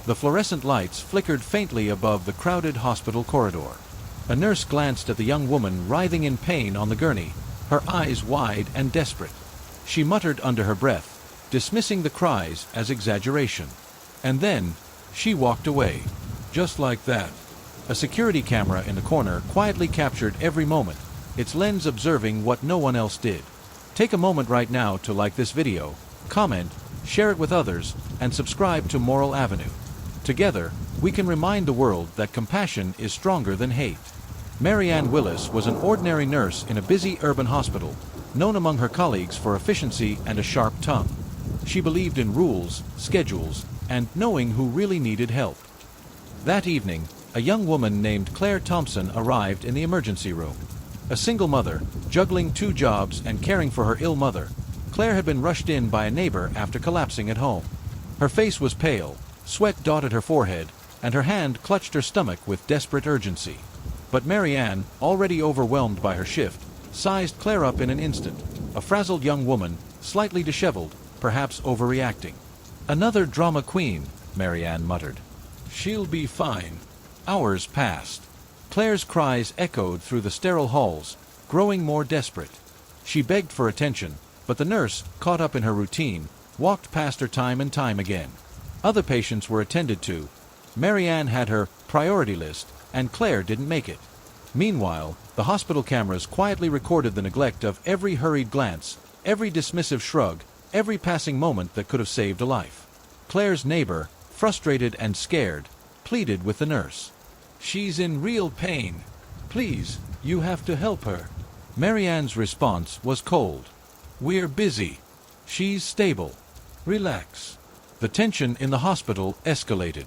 The fluorescent lights flickered faintly above the crowded hospital corridor. A nurse glanced at the young woman writhing in pain on the gurney, her eyes wide and desperate. She muttered under her breath, dismissing the cries as exaggeration. And then, she walked away. Just like that. A security camera in the corner quietly captured every moment, its lens observing what no one else did. Take a moment right now to like this video, comment, share it with others, and subscribe to Moral Avenue. Together, we can remind the world that compassion is stronger than hate. Mary Ann Willis was an ordinary nurse in a busy urban hospital, known among her colleagues for efficiency and a sharp tongue. She believed in rules, schedules, and knowing who really needed help. That evening, a young woman named Claire Thompson arrived in the emergency room. A single mother, juggling 2 jobs and caring for her ill mother, Claire had been rushed in by a neighbor after collapsing at home. Her face was pale, sweat dotted her forehead, and her hand clutched her stomach with desperate urgency. But Mary Ann, already overwhelmed by her shift, sized Claire up in an instant, a frazzled young woman, slightly disheveled, perhaps overreacting. "Another drama queen," Mary Ann muttered. "She'll be fine." Hours passed. Claire's cries echoed through the sterile halls, growing more desperate. She begged for attention, but the nurse, caught up in her routine, walked past her time and time again. Other patients were attended to. Mary Ann had her priority list, and Claire didn't make it. Meanwhile, the hospital cameras quietly recorded the neglect of every hurried glance, every dismissive shrug, every passing moment that could have saved a life. Claire's neighbor, frustrated and scared, pleaded with the nurse. "She's in real pain. Please, you have to help her." Mary Ann's response was cold. "We're busy. She's stable. Relax." The tension in the hospital escalated.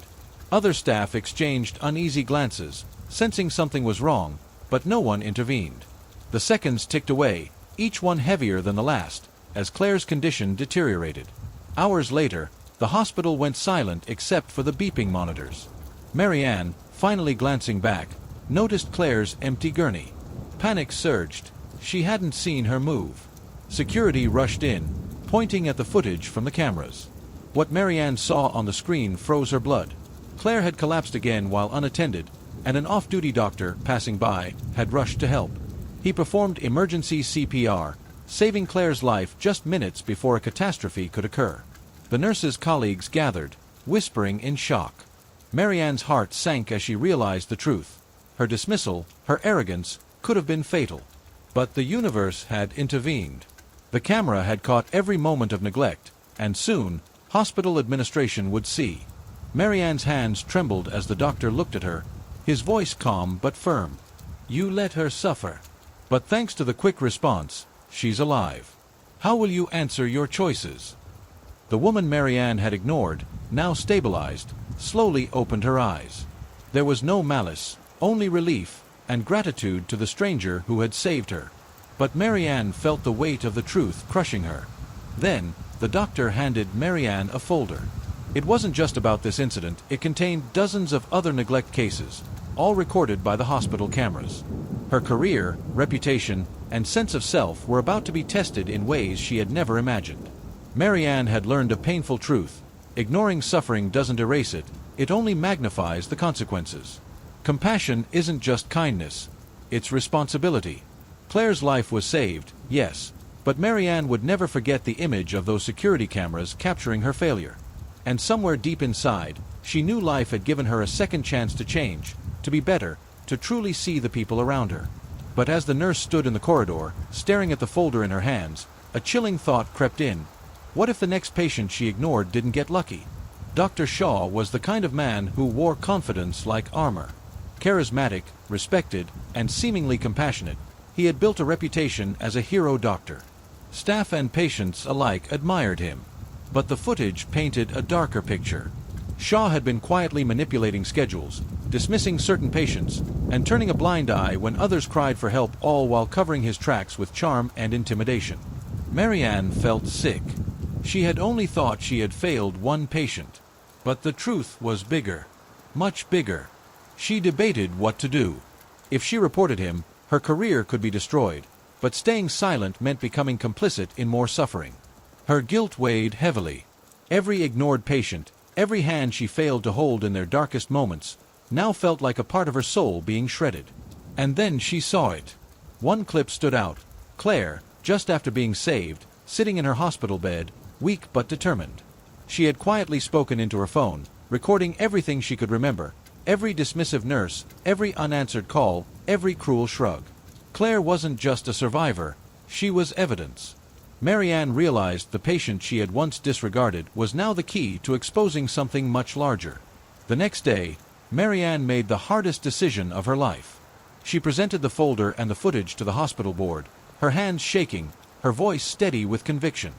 Other staff exchanged uneasy glances, sensing something was wrong, but no one intervened. The seconds ticked away, each one heavier than the last, as Claire's condition deteriorated. Hours later, the hospital went silent except for the beeping monitors. Mary Ann, finally glancing back, noticed Claire's empty gurney. Panic surged. She hadn't seen her move. Security rushed in, pointing at the footage from the cameras. What Mary Ann saw on the screen froze her blood. Claire had collapsed again while unattended, and an off-duty doctor, passing by, had rushed to help. He performed emergency CPR, saving Claire's life just minutes before a catastrophe could occur. The nurse's colleagues gathered, whispering in shock. Mary Ann's heart sank as she realized the truth. Her dismissal, her arrogance, could have been fatal. But the universe had intervened. The camera had caught every moment of neglect, and soon, hospital administration would see. Mary Ann's hands trembled as the doctor looked at her, his voice calm but firm. "You let her suffer. But thanks to the quick response, she's alive. How will you answer your choices?" The woman Mary Ann had ignored, now stabilized, slowly opened her eyes. There was no malice, only relief, and gratitude to the stranger who had saved her. But Mary Ann felt the weight of the truth crushing her. Then, the doctor handed Mary Ann a folder. It wasn't just about this incident, it contained dozens of other neglect cases, all recorded by the hospital cameras. Her career, reputation, and sense of self were about to be tested in ways she had never imagined. Mary Ann had learned a painful truth. Ignoring suffering doesn't erase it, it only magnifies the consequences. Compassion isn't just kindness, it's responsibility. Claire's life was saved, yes, but Mary Ann would never forget the image of those security cameras capturing her failure. And somewhere deep inside, she knew life had given her a second chance to change, to be better, to truly see the people around her. But as the nurse stood in the corridor, staring at the folder in her hands, a chilling thought crept in. What if the next patient she ignored didn't get lucky? Dr. Shaw was the kind of man who wore confidence like armor. Charismatic, respected, and seemingly compassionate, he had built a reputation as a hero doctor. Staff and patients alike admired him. But the footage painted a darker picture. Shaw had been quietly manipulating schedules, dismissing certain patients, and turning a blind eye when others cried for help, all while covering his tracks with charm and intimidation. Mary Ann felt sick. She had only thought she had failed one patient. But the truth was bigger. Much bigger. She debated what to do. If she reported him, her career could be destroyed, but staying silent meant becoming complicit in more suffering. Her guilt weighed heavily. Every ignored patient, Every hand she failed to hold in their darkest moments now felt like a part of her soul being shredded. And then she saw it. One clip stood out. Claire, just after being saved, sitting in her hospital bed, weak but determined. She had quietly spoken into her phone, recording everything she could remember, every dismissive nurse, every unanswered call, every cruel shrug. Claire wasn't just a survivor, she was evidence. Marianne realized the patient she had once disregarded was now the key to exposing something much larger. The next day, Marianne made the hardest decision of her life. She presented the folder and the footage to the hospital board, her hands shaking, her voice steady with conviction.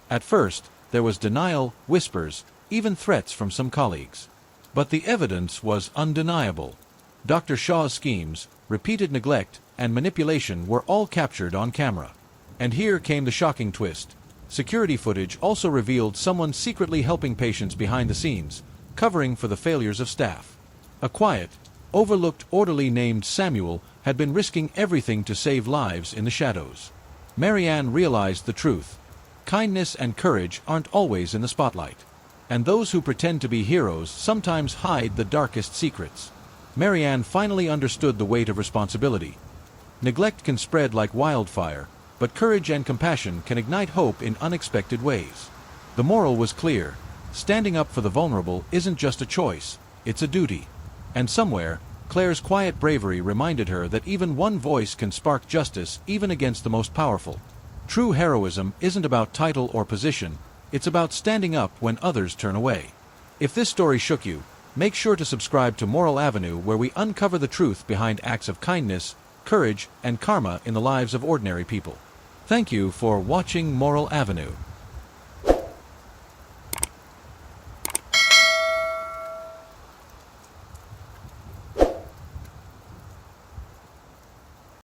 At first, there was denial, whispers, even threats from some colleagues. But the evidence was undeniable. Dr. Shaw's schemes, repeated neglect, and manipulation were all captured on camera. And here came the shocking twist. Security footage also revealed someone secretly helping patients behind the scenes, covering for the failures of staff. A quiet, overlooked orderly named Samuel had been risking everything to save lives in the shadows. Marianne realized the truth. Kindness and courage aren't always in the spotlight. And those who pretend to be heroes sometimes hide the darkest secrets. Marianne finally understood the weight of responsibility. Neglect can spread like wildfire, but courage and compassion can ignite hope in unexpected ways. The moral was clear. Standing up for the vulnerable isn't just a choice, it's a duty. And somewhere, Claire's quiet bravery reminded her that even one voice can spark justice even against the most powerful. True heroism isn't about title or position, it's about standing up when others turn away. If this story shook you, make sure to subscribe to Moral Avenue, where we uncover the truth behind acts of kindness, courage, and karma in the lives of ordinary people. Thank you for watching Moral Avenue.